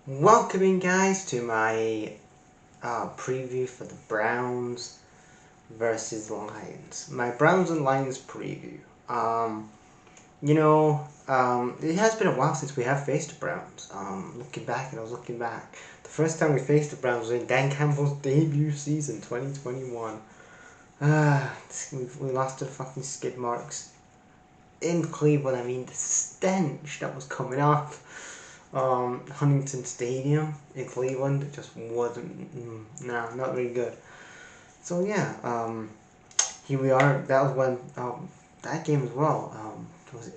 Welcoming guys to my preview for the Browns versus Lions. My Browns and Lions preview. It has been a while since we have faced the Browns. I was looking back. The first time we faced the Browns was in Dan Campbell's debut season, 2021. We lost to the fucking skid marks in Cleveland. I mean, the stench that was coming off Huntington Stadium in Cleveland, it just wasn't, not very good. So yeah, here we are. That was when that game as well. Was it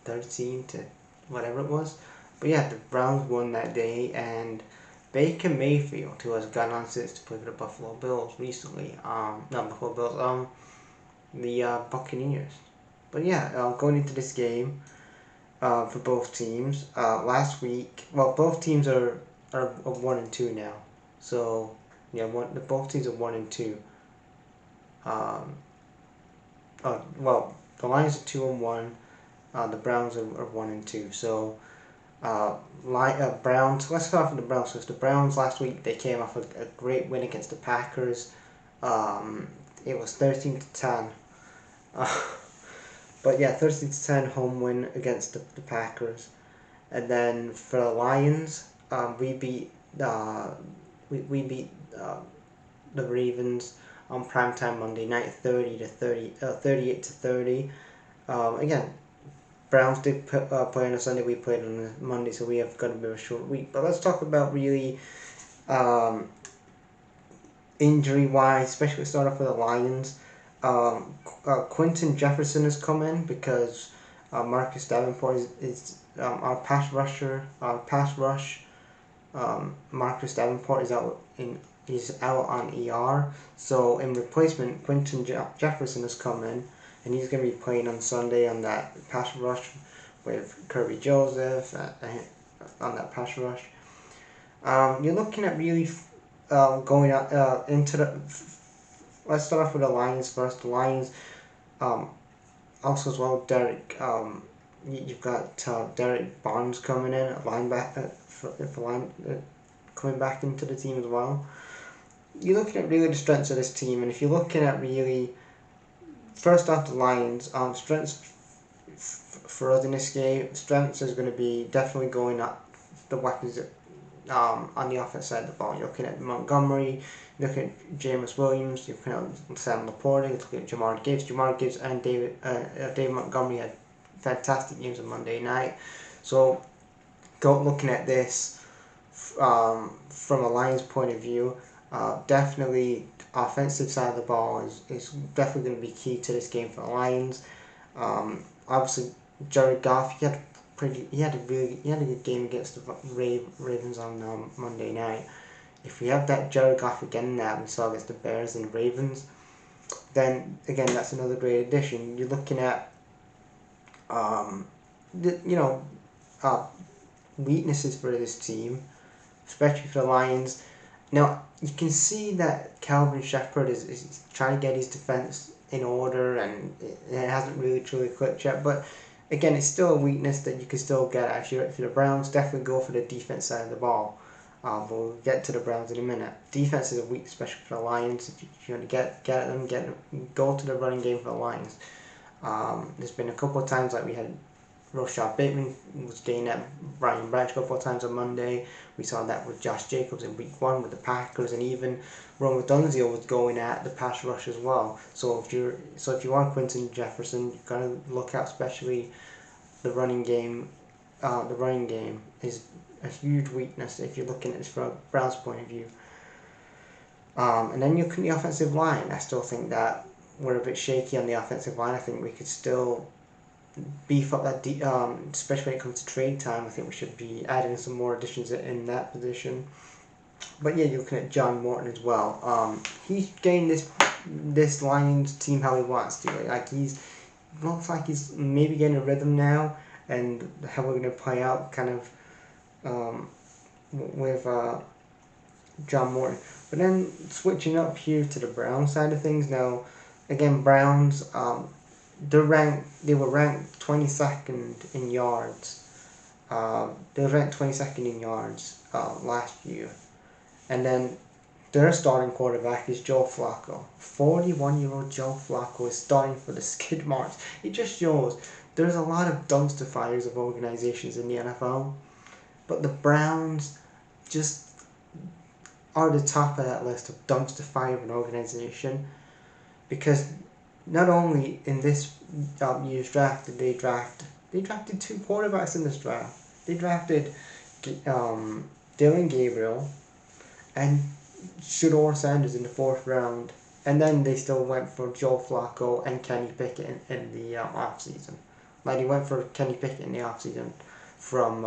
13 to whatever it was? But yeah, the Browns won that day, and Baker Mayfield, who has gone on since to play for the Buffalo Bills recently. Not Buffalo Bills. The Buccaneers. But yeah, going into this game, for both teams. Last week, well, both teams are 1-2 now. So yeah, both teams are 1-2. Um, the Lions are 2-1. The Browns are 1-2. So Browns. Let's start with the Browns first. The Browns last week they came off a great win against the Packers. It was 13-10. But yeah, 13-10 home win against the Packers. And then for the Lions, we beat the Ravens on primetime Monday night, 38-30. Again, Browns did play on a Sunday. We played on a Monday, so we have got a bit of a short week. But let's talk about really um, injury wise, especially start off with the Lions. Quinton Jefferson has come in because Marcus Davenport is our pass rusher. Our pass rush. Marcus Davenport is out in. He's out on ER. So in replacement, Quinton Jefferson has come in, and he's going to be playing on Sunday on that pass rush with Kirby Joseph on that pass rush. You're looking at really going into the. Let's start off with the Lions first. The Lions, also as well, Derek. You've got Derek Barnes coming in, a linebacker coming back into the team as well. You're looking at really the strengths of this team, and if you're looking at really first off the Lions, strengths for us in this game, strengths is going to be definitely going up the weapons on the offense side of the ball. You're looking at Montgomery, you're looking at Jameis Williams, you're looking at Sam Laporta, you're looking at Jamar Gibbs. Jamar Gibbs and David Montgomery had fantastic games on Monday night. So looking at this from a Lions point of view, definitely offensive side of the ball is definitely going to be key to this game for the Lions. Obviously, Jared Goff, he had a good game against the Ravens on Monday night. If we have that Jared Goff again that we saw against the Bears and Ravens, then again that's another great addition. You're looking at weaknesses for this team, especially for the Lions. Now you can see that Calvin Shepherd is trying to get his defense in order, and it hasn't really truly clicked yet. But again, it's still a weakness that you can still get at. If you're the Browns, definitely go for the defense side of the ball. We'll get to the Browns in a minute. Defense is a weak, especially for the Lions. If you want to get at them, go to the running game for the Lions. There's been a couple of times like we had Rashad Bateman was getting at Brian Branch a couple of times on Monday. We saw that with Josh Jacobs in week 1 with the Packers, and even Rome Dunzio was going at the pass rush as well. So if you want Quinton Jefferson, you've got to look out, especially the running game. The running game is a huge weakness if you're looking at this from a Browns point of view. And then you look at the offensive line. I still think that we're a bit shaky on the offensive line. I think we could still beef up that, especially when it comes to trade time. I think we should be adding some more additions in that position. But yeah, you're looking at John Morton as well. He's getting this Lions team how he wants to. Like looks like he's maybe getting a rhythm now, and how we're going to play out kind of with John Morton. But then switching up here to the Browns side of things now. Again, Browns. They were ranked 22nd in yards They were ranked 22nd in yards last year. And then their starting quarterback is Joe Flacco. 41-year-old Joe Flacco is starting for the Skid Marks. It just shows there's a lot of dumpster fires of organizations in the NFL, but the Browns just are the top of that list of dumpster fire of an organization, because not only in this year's draft did they drafted two quarterbacks in this draft. They drafted Dylan Gabriel and Shedeur Sanders in the 4th round, and then they still went for Joe Flacco and Kenny Pickett in the offseason. Like, they went for Kenny Pickett in the offseason from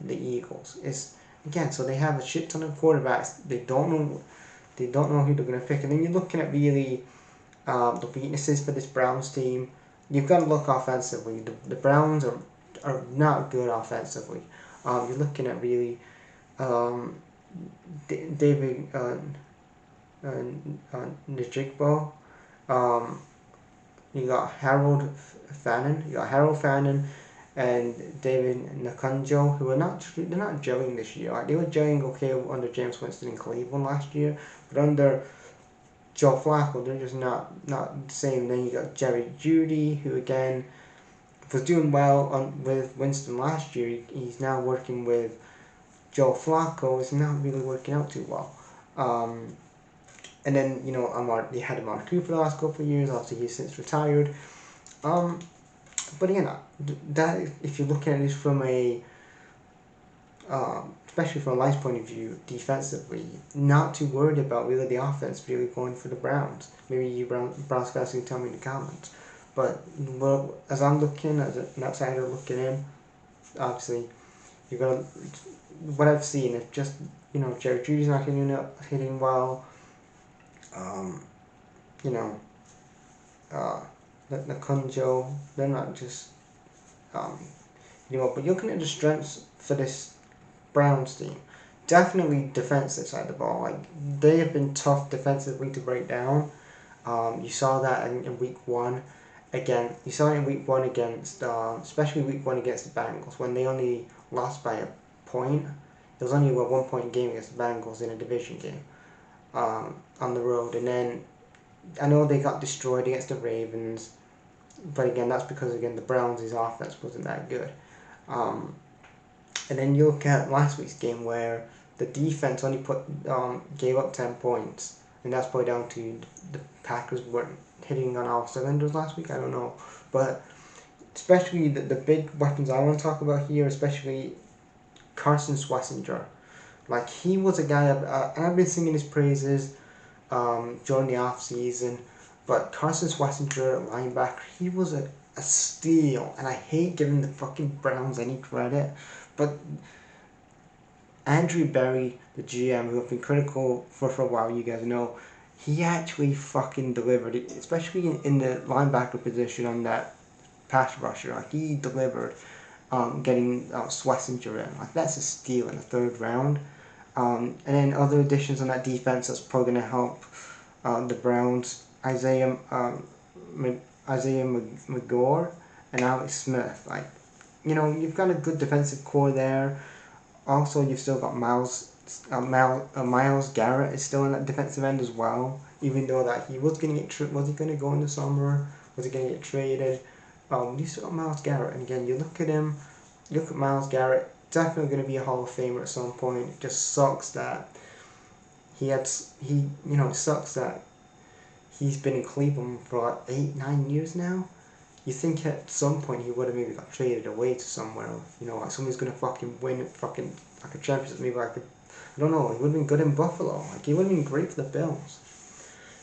the Eagles. It's again, so they have a shit ton of quarterbacks. They don't know who they're going to pick, and then you're looking at really the weaknesses for this Browns team. You've got to look offensively. The Browns are not good offensively. You're looking at really David Njigbo. You got Harold Fannin and David Nkunjo, who they're not gelling this year. Like, they were gelling okay under James Winston in Cleveland last year, but under Joe Flacco, they're just not the same. Then you got Jerry Jeudy, who again was doing well with Winston last year. He's now working with Joe Flacco. It's not really working out too well. And then, you know, they had Amari Cooper the last couple of years. Obviously, he's since retired. But again, that if you're looking at this from a especially from a Lions point of view, defensively, not too worried about really the offense really going for the Browns. Maybe you Browns guys can tell me in the comments. But as I'm looking, as an outsider looking in, obviously, you're gonna. What I've seen is just, you know, Jerry Jeudy's not hitting well. You know, the Kunjo, they're not just you know. But looking at the strengths for this Browns team, definitely defensive side of the ball. Like, they have been tough defensively to break down. You saw that in week 1. Again, you saw it in week 1 against, especially week 1 against the Bengals, when they only lost by a point. It was only a 1-point game against the Bengals in a division game on the road. And then I know they got destroyed against the Ravens, but again, that's because, again, the Browns' offense wasn't that good. And then you look at last week's game where the defense only gave up 10 points, and that's probably down to the Packers weren't hitting on all cylinders last week. I don't know, but especially the big weapons I want to talk about here, especially Carson Schwarzenegger. Like, he was a guy I've been singing his praises during the off season, but Carson Schwarzenegger, linebacker, he was a steal, and I hate giving the fucking Browns any credit, but Andrew Berry, the GM, who have been critical for a while, you guys know, he actually fucking delivered, especially in the linebacker position on that pass rusher. Like, he delivered, getting Schwarzenegger in. Like, that's a steal in the 3rd round. And then other additions on that defense that's probably going to help the Browns, Isaiah McGore and Alex Smith. Like, you know, you've got a good defensive core there. Also, you've still got Myles Garrett is still in that defensive end as well. Even though that he was going to get was he going to go in the summer? Was he going to get traded? You still got Myles Garrett, and again, you look at him. You look at Myles Garrett. Definitely going to be a Hall of Famer at some point. It just sucks that it sucks that he's been in Cleveland for like 8-9 years now. You think at some point he would have maybe got traded away to somewhere, you know, like somebody's gonna fucking win fucking like a championship, maybe like I don't know, he would have been good in Buffalo, like he would have been great for the Bills.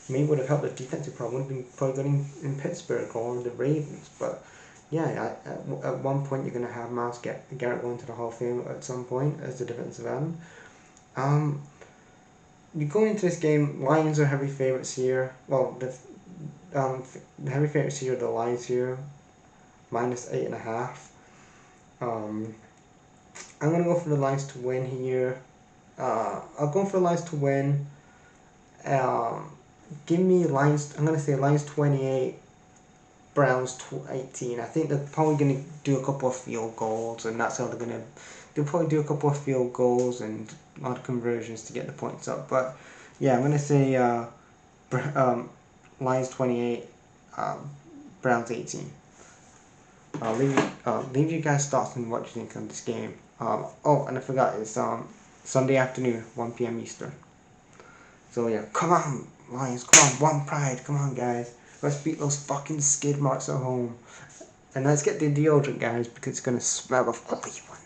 Maybe would have helped the defensive problem, would have been probably good in Pittsburgh or the Ravens, but yeah, at one point you're gonna have Myles Garrett going to the Hall of Fame at some point as the defensive end. You go into this game, Lions are heavy favorites here. Well, the heavy favorites here are the Lions here, -8.5. I'm gonna go for the Lions to win here. I'll go for the Lions to win. Give me Lions. I'm gonna say Lions 28. Browns 18. I think they're probably going to do a couple of field goals, and that's how they're going to. They'll probably do a couple of field goals and a lot of conversions to get the points up. But yeah, I'm going to say Lions 28, Browns 18. I'll leave you guys' thoughts on what you think of this game. Oh, and I forgot, it's Sunday afternoon, 1 p.m. Eastern. So yeah, come on, Lions, come on, one pride, come on, guys. Let's beat those fucking skid marks at home. And let's get the deodorant, guys, because it's gonna smell of Cleveland.